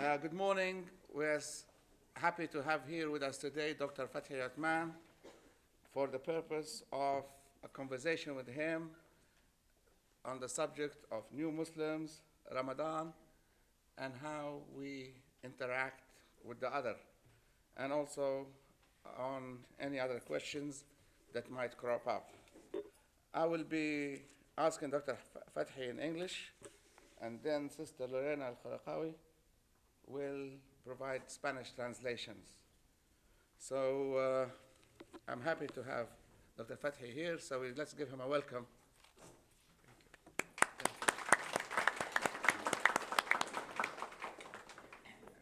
Good morning. We're happy to have here with us today Dr. Fathi Osman for the purpose of a conversation with him on the subject of new Muslims, Ramadan, and how we interact with the other, and also on any other questions that might crop up. I will be asking Dr. Fathi in English, and then Sister Lorena Al-Kharaqawi will provide Spanish translations. So I'm happy to have Dr. Fathi here, so let's give him a welcome.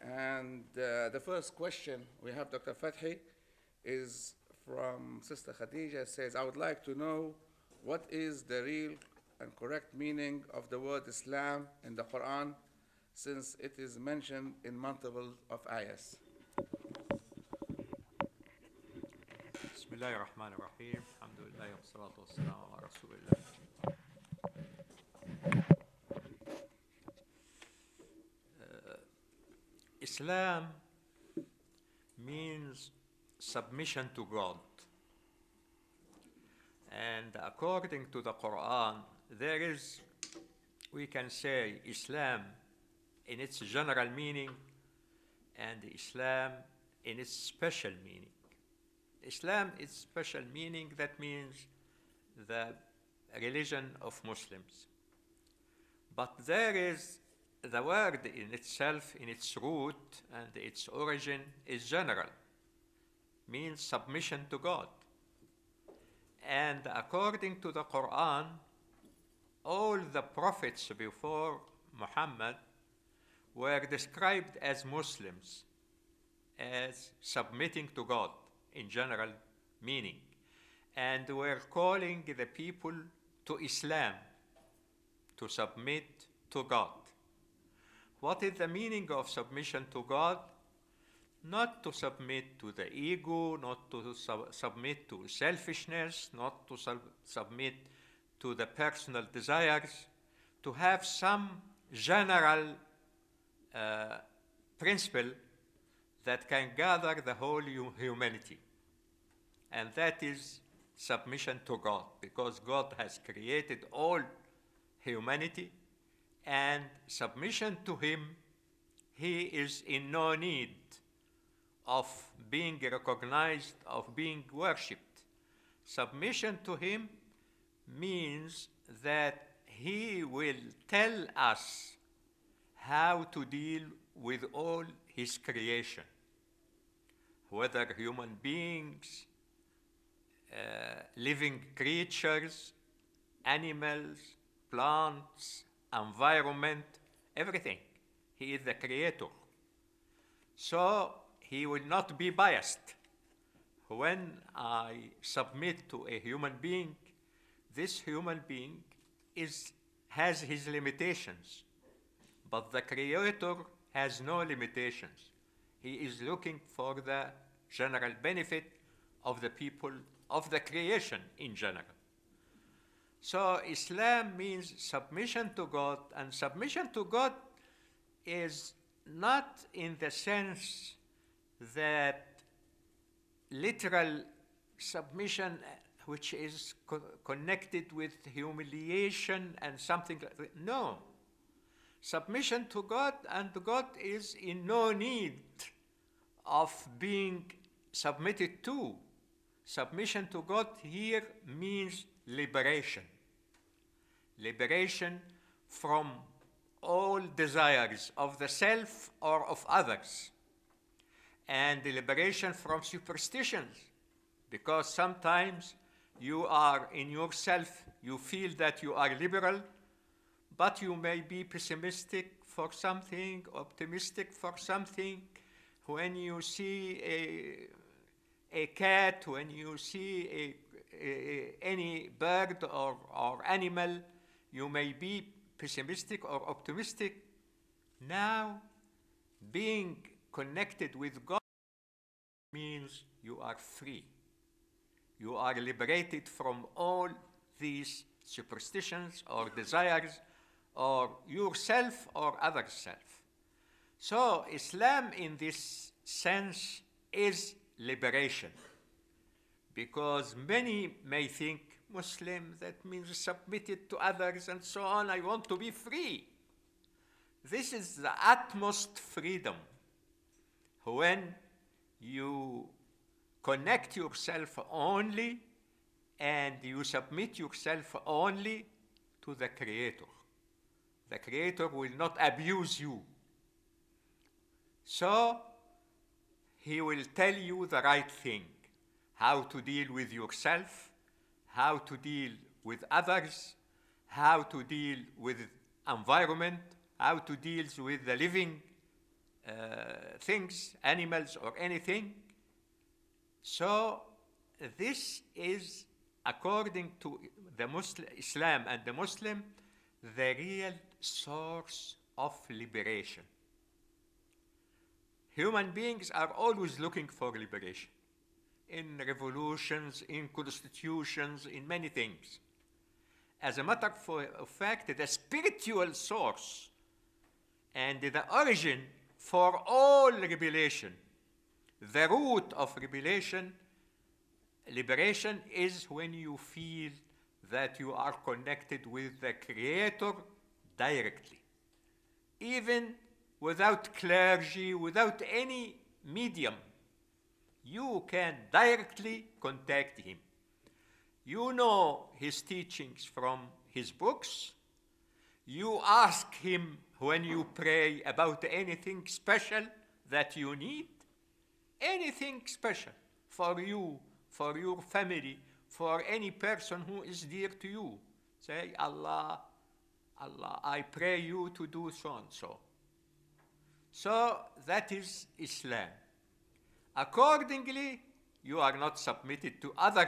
And the first question we have, Dr. Fathi, is from Sister Khadija. It says, I would like to know what is the real and correct meaning of the word Islam in the Quran, since it is mentioned in multiple of ayahs. Bismillahir Rahmanir Rahim. Alhamdulillah wa salatu wassalamu ala Rasulillah. Islam means submission to God. And according to the Quran, there is, we can say, Islam in its general meaning and Islam in its special meaning. Islam, its special meaning, that means the religion of Muslims. But there is the word in itself, in its root and its origin, is general, means submission to God. And according to the Quran, all the prophets before Muhammad were described as Muslims, as submitting to God in general meaning, and were calling the people to Islam, to submit to God. What is the meaning of submission to God? Not to submit to the ego, not to submit to selfishness, not to submit to the personal desires, to have some general principle that can gather the whole humanity. And that is submission to God, because God has created all humanity, and submission to Him, He is in no need of being recognized, of being worshipped. Submission to Him means that He will tell us how to deal with all His creation, whether human beings, living creatures, animals, plants, environment, everything. He is the creator. So He will not be biased. When I submit to a human being, this human being has his limitations, but the Creator has no limitations. He is looking for the general benefit of the people, of the creation in general. So Islam means submission to God, and submission to God is not in the sense that literal submission, which is connected with humiliation and something like that. No. Submission to God, and God is in no need of being submitted to. Submission to God here means liberation. Liberation from all desires of the self or of others. And the liberation from superstitions, because sometimes you are in yourself, you feel that you are liberal, but you may be pessimistic for something, optimistic for something. When you see a cat, when you see any bird or animal, you may be pessimistic or optimistic. Now, being connected with God means you are free. You are liberated from all these superstitions or desires or yourself or other self. So Islam in this sense is liberation, because many may think Muslim, that means submitted to others and so on. I want to be free. This is the utmost freedom when you connect yourself only and you submit yourself only to the Creator. The Creator will not abuse you. So He will tell you the right thing, how to deal with yourself, how to deal with others, how to deal with environment, how to deal with the living things, animals or anything. So this is, according to the Islam and the Muslim, the real source of liberation. Human beings are always looking for liberation, in revolutions, in constitutions, in many things. As a matter of fact, the spiritual source and the origin for all revelation, the root of liberation is when you feel that you are connected with the Creator directly, even without clergy, without any medium. You can directly contact Him. You know His teachings from His books. You ask Him when you pray about anything special that you need, anything special for you, for your family, for any person who is dear to you. Say, Allah, Allah, I pray you to do so and so. So that is Islam. Accordingly, you are not submitted to other